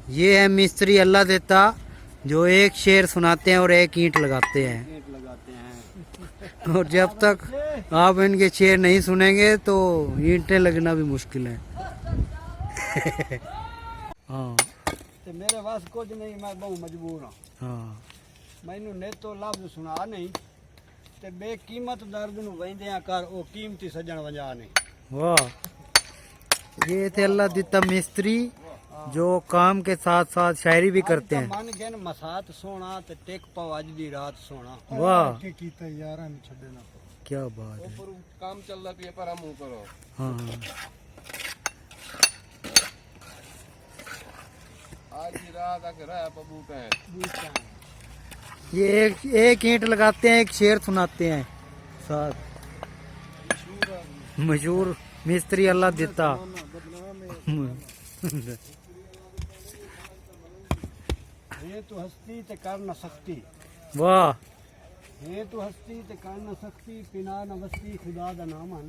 ये है मिस्त्री अल्लाह देता, जो एक शेर सुनाते हैं और एक ईंट लगाते हैं। और जब तक आप इनके शेर नहीं सुनेंगे तो ईंटें लगना भी मुश्किल है। हाँ ते मेरे वास कुछ नहीं, मैं बहुत मजबूर हाँ। हाँ मैनू ने तो लफ्ज सुना नहीं ते बेकीमत दर्द नू वहिंदियां कर ओ कीमती सजन वंजा नहीं। वाह, ये थे अल्लाह दिता मिस्त्री जो काम के साथ साथ शायरी भी करते हैं। मन गन मसात सोना ते टेक पाव अज दी रात सोना। वाह कीता यार हम छड्डे ना क्या बात है। काम चल रहा है पर हम करो। हाँ आज की रात अगर है बबूटा है। ये एक ईंट लगाते हैं, एक शेर सुनाते हैं साथ। मशहूर मिस्त्री अल्लाह देता। ये तो हस्ती ते कर न सकती। वाह, ये तो हस्ती ते कर न सकती, पिना न वस्ती खुदा दा नामन।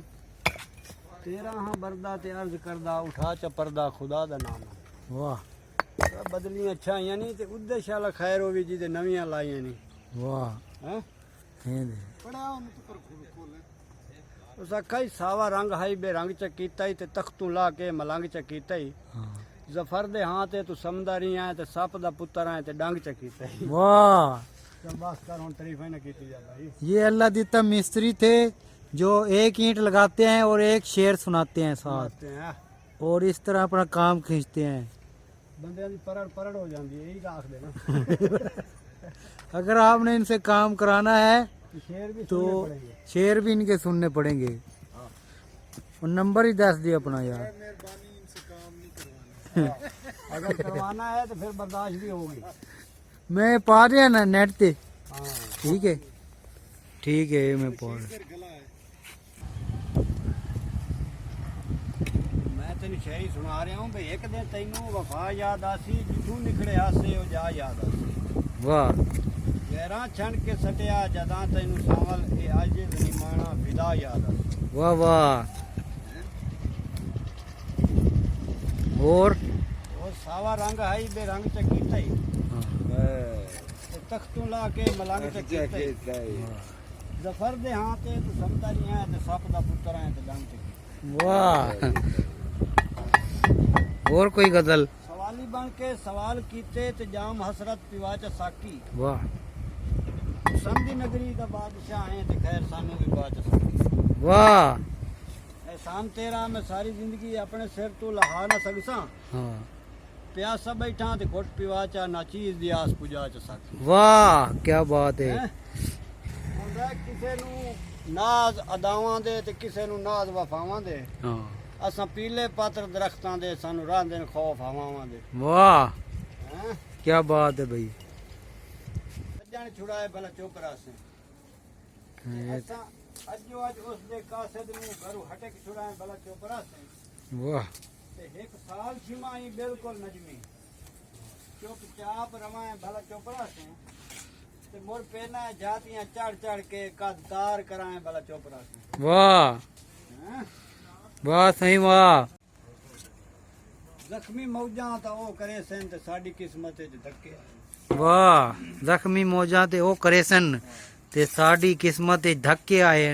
तेरा हाँ बरदा ते अर्ज करदा, उठा च पर्दा खुदा दा नामन। वाह बदलियां अच्छा यानी ते उद्दे शाला खैर होवी जी ते नवियां लाइयां नहीं। वाह हैं ये दे। बड़ा उन तो पर खोले उस अखाई सावा रंग हाई बे रंग च कीता ही ते तख्तू ला के मलंग च कीता ही। हाँ। जफर दे हां ते तू समदारी आए ते सप दा पुत्तर आए ते डंग च कीता ही। वाह, चल बस कर हुन तारीफां ना कीती जा भाई। ये अल्लाह देता मिस्त्री थे जो एक ईंट लगाते हैं और एक शेर सुनाते हैं साथ, आते हैं और इस तरह अपना काम खींचते हैं। बंदे दी परड़ हो जाती है, यही आख दे ना। अगर आपने इनसे काम कराना है शेर भी तो सुनने पड़ेंगे। शेर भी इनके सुनने पड़ेंगे। और नंबर ही दस दिया अपना यार। अगर करवाना है तो फिर बर्दाश्त भी होगी। मैं पा रहा ना नेट पे। हाँ ठीक है ठीक है, मैं पढ़। मैं तेन शायरी सुना रहा हूँ भाई। एक दिन तेनू वफा याद आसी, जिथू निकले हासे ओ जा याद आसी। वाह गैरा छण के सटिया जदा तेनू सावल ए अज निमाना विदा याद आसी। वाह वाह। और सावा रंग हाई बे रंग च कीता ही। ते तख्तू ला के मलंग च कीता ही। जफर दे हां ते तू समझदा नहीं है ते सप दा पुत्तर है ते डंग च। वाह, और कोई गजल। सवाली बन के सवाल कीते ते जाम हसरत पिवा च साकी। वाह संधी नगरी दा बादशाह है ते खैर सानू भी बात च साकी। वाह। एहसान तेरा मैं सारी जिंदगी अपने सिर तो लहा ना सकसा। हाँ प्यासा बैठा ते घुट पिवा चा ना चीज दी आस पुजा च साकी। वाह क्या बात है। ਹੁੰਦਾ ਕਿਸੇ ਨੂੰ ਨਾਜ਼ ਅਦਾਵਾਂ ਦੇ ਤੇ ਕਿਸੇ ਨੂੰ ਨਾਜ਼ ਵਫਾਵਾਂ ਦੇ। हाँ ਅਸਾਂ ਪੀਲੇ ਪਾਤਰ ਦਰਖਤਾਂ ਦੇ, ਸਾਨੂੰ ਰਾਂਦੇ ਨੇ ਖੌਫ ਹਵਾਵਾਂ ਦੇ। वाह हैं क्या बात है भाई। ਸੱਜਣ ਛੁੜਾਏ ਭਲਾ ਚੁੱਪ ਰਾਸੇ। ਅਸਾਂ ਅੱਜੋ ਅੱਜ ਉਸ ਦੇ ਕਾਸਦ ਨੂੰ ਘਰੋਂ ਹਟਕ ਛੁੜਾਏ ਭਲਾ ਚੁੱਪ ਰਾਸੇ। वाह ਤੇ ਇੱਕ ਸਾਲ ਛਿਮਾਈ ਬਿਲਕੁਲ ਨਜਮੀ, ਚੁੱਪਚਾਪ ਰਵਾਏ ਭਲਾ ਚੁੱਪ ਰਾਸੇ। ਤੇ ਮੁਰ ਪੈਨਾ ਜਾਤੀਆਂ ਚੜ ਚੜ ਕੇ ਕਦਦਾਰ ਕਰਾਏ ਭਲਾ ਚੁੱਪ ਰਾਸੇ। वाह हैं वाह सही वाह। ਜ਼ਖਮੀ ਮੌਜਾਂ ਤਾਂ ਉਹ ਕਰੇ ਸਨ ਤੇ ਸਾਡੀ ਕਿਸਮਤ ਵਿੱਚ ਧੱਕੇ। वाह, जख्मी मौजा ते ओ करे सन ते साडी किस्मत धक्के आए।